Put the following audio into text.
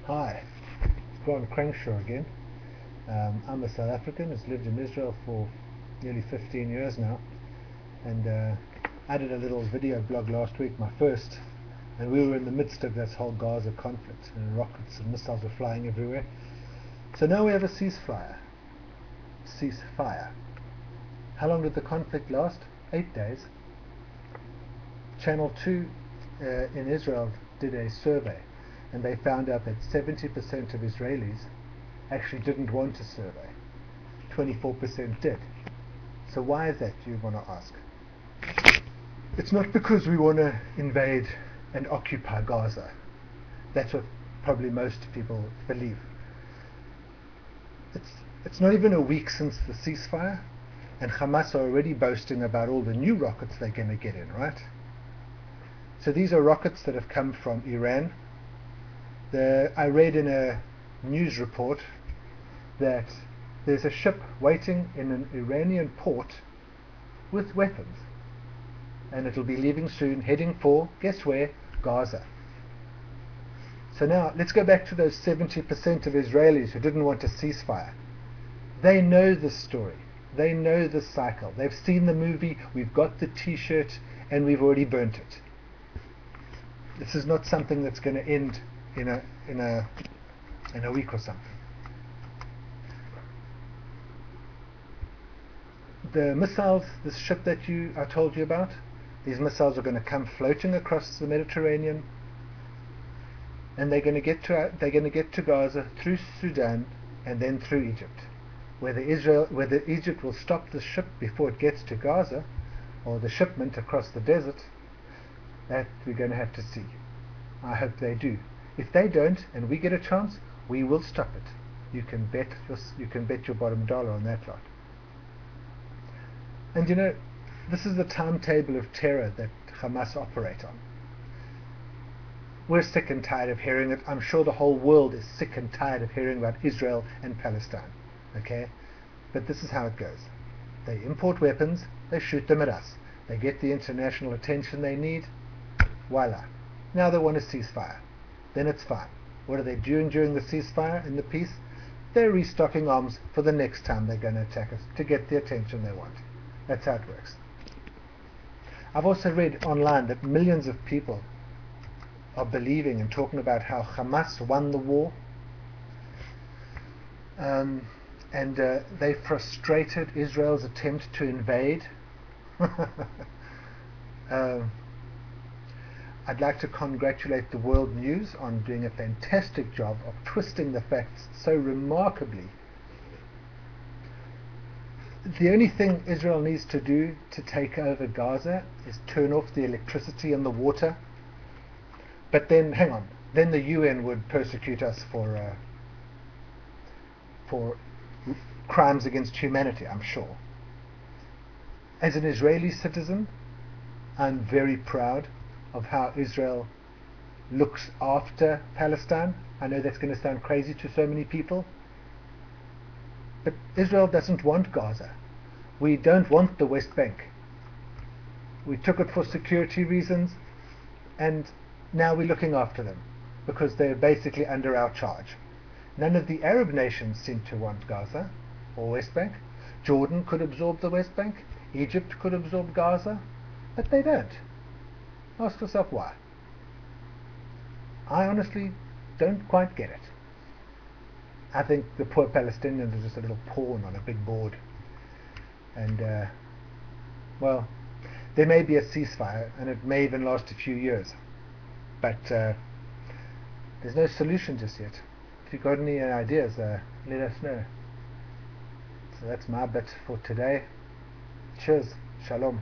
Hi, Grant Crankshaw again. I'm a South African who's lived in Israel for nearly 15 years now, and I did a little video blog last week, my first, and we were in the midst of this whole Gaza conflict, and rockets and missiles were flying everywhere. So now we have a ceasefire. How long did the conflict last? 8 days. Channel 2 in Israel did a survey, and they found out that 70% of Israelis actually didn't want a survey. 24% did. So why is that, you want to ask? It's not because we want to invade and occupy Gaza. That's what probably most people believe. It's not even a week since the ceasefire, and Hamas are already boasting about all the new rockets they're going to get in, right? So these are rockets that have come from Iran. I read in a news report that there's a ship waiting in an Iranian port with weapons, and it'll be leaving soon, heading for, guess where? Gaza. So now let's go back to those 70% of Israelis who didn't want a ceasefire. They know this story. They know this cycle. They've seen the movie, we've got the t-shirt, and we've already burnt it. This is not something that's going to end in a week or something. The missiles, this ship that I told you about, these missiles are going to come floating across the Mediterranean, and they're going to get to Gaza through Sudan and then through Egypt. Whether Egypt will stop the ship before it gets to Gaza, or the shipment across the desert, that we're going to have to see. I hope they do. If they don't, and we get a chance, we will stop it. You can bet your bottom dollar on that lot. And you know, this is the timetable of terror that Hamas operate on. We're sick and tired of hearing it. I'm sure the whole world is sick and tired of hearing about Israel and Palestine. Okay? But this is how it goes. They import weapons, they shoot them at us. They get the international attention they need. Voila. Now they want a ceasefire. Then it's fine. What are they doing during the ceasefire and the peace? They're restocking arms for the next time they're going to attack us to get the attention they want. That's how it works. I've also read online that millions of people are believing and talking about how Hamas won the war, and they frustrated Israel's attempt to invade. I'd like to congratulate the World News on doing a fantastic job of twisting the facts so remarkably. The only thing Israel needs to do to take over Gaza is turn off the electricity and the water. But then, hang on, then the UN would persecute us for crimes against humanity, I'm sure. As an Israeli citizen, I'm very proud of how Israel looks after Palestine. I know that's going to sound crazy to so many people, but Israel doesn't want Gaza. We don't want the West Bank. We took it for security reasons, and now we're looking after them because they're basically under our charge. None of the Arab nations seem to want Gaza or West Bank. Jordan could absorb the West Bank. Egypt could absorb Gaza, but they don't. Ask yourself why. I honestly don't quite get it. I think the poor Palestinians are just a little pawn on a big board. And, well, there may be a ceasefire, and it may even last a few years. But there's no solution just yet. If you've got any ideas, let us know. So that's my bit for today. Cheers. Shalom.